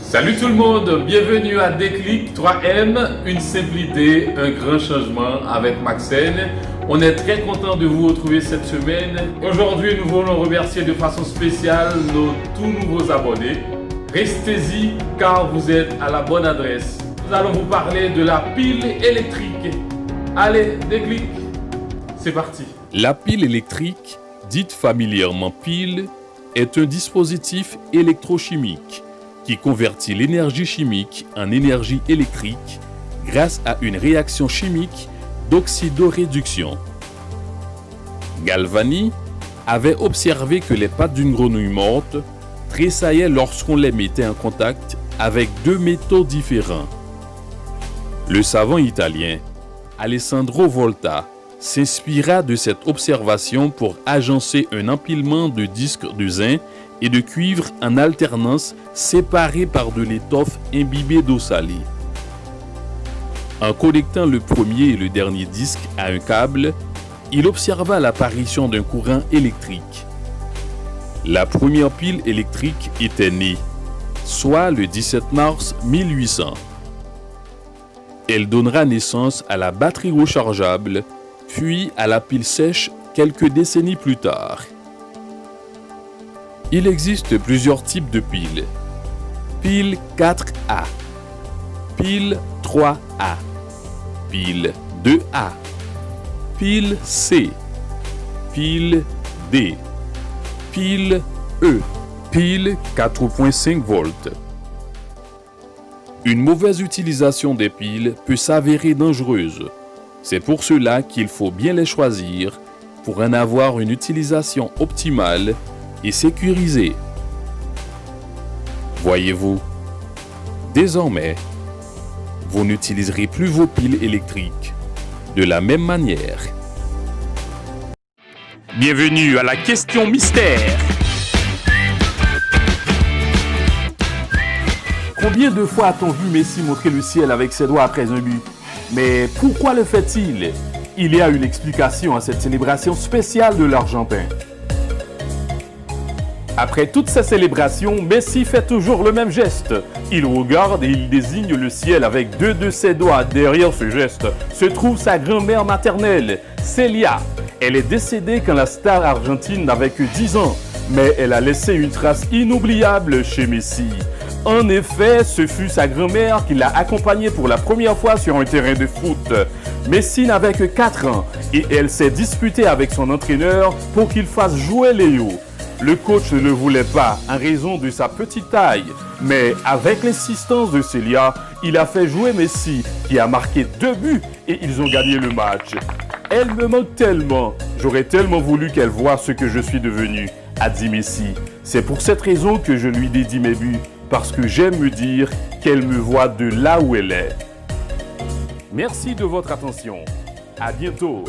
Salut tout le monde, bienvenue à Déclic 3M, une simple idée, un grand changement avec Maxène. On est très content de vous retrouver cette semaine. Aujourd'hui, nous voulons remercier de façon spéciale nos tout nouveaux abonnés. Restez-y car vous êtes à la bonne adresse. Nous allons vous parler de la pile électrique. Allez, Déclic, c'est parti. La pile électrique, dite familièrement pile, est un dispositif électrochimique qui convertit l'énergie chimique en énergie électrique grâce à une réaction chimique d'oxydoréduction. Galvani avait observé que les pattes d'une grenouille morte tressaillaient lorsqu'on les mettait en contact avec deux métaux différents. Le savant italien Alessandro Volta s'inspira de cette observation pour agencer un empilement de disques de zinc et de cuivre en alternance séparés par de l'étoffe imbibée d'eau salée. En connectant le premier et le dernier disque à un câble, il observa l'apparition d'un courant électrique. La première pile électrique était née, soit le 17 mars 1800. Elle donnera naissance à la batterie rechargeable, puis à la pile sèche quelques décennies plus tard. Il existe plusieurs types de piles. Pile 4A, pile 3A, pile 2A, pile C, pile D, pile E, pile 4.5 volts. Une mauvaise utilisation des piles peut s'avérer dangereuse. C'est pour cela qu'il faut bien les choisir pour en avoir une utilisation optimale et sécurisée. Voyez-vous, désormais, vous n'utiliserez plus vos piles électriques de la même manière. Bienvenue à la question mystère. Combien de fois a-t-on vu Messi montrer le ciel avec ses doigts après un but? Mais pourquoi le fait-il? Il y a une explication à cette célébration spéciale de l'Argentin. Après toutes ces célébrations, Messi fait toujours le même geste. Il regarde et il désigne le ciel avec deux de ses doigts. Derrière ce geste se trouve sa grand-mère maternelle, Celia. Elle est décédée quand la star argentine n'avait que 10 ans, mais elle a laissé une trace inoubliable chez Messi. En effet, ce fut sa grand-mère qui l'a accompagné pour la première fois sur un terrain de foot. Messi n'avait que 4 ans et elle s'est disputée avec son entraîneur pour qu'il fasse jouer Léo. Le coach ne le voulait pas en raison de sa petite taille, mais avec l'insistance de Celia, il a fait jouer Messi qui a marqué 2 buts et ils ont gagné le match. Elle me manque tellement, j'aurais tellement voulu qu'elle voie ce que je suis devenu, a dit Messi. C'est pour cette raison que je lui dédie mes buts, parce que j'aime me dire qu'elle me voit de là où elle est. Merci de votre attention. À bientôt.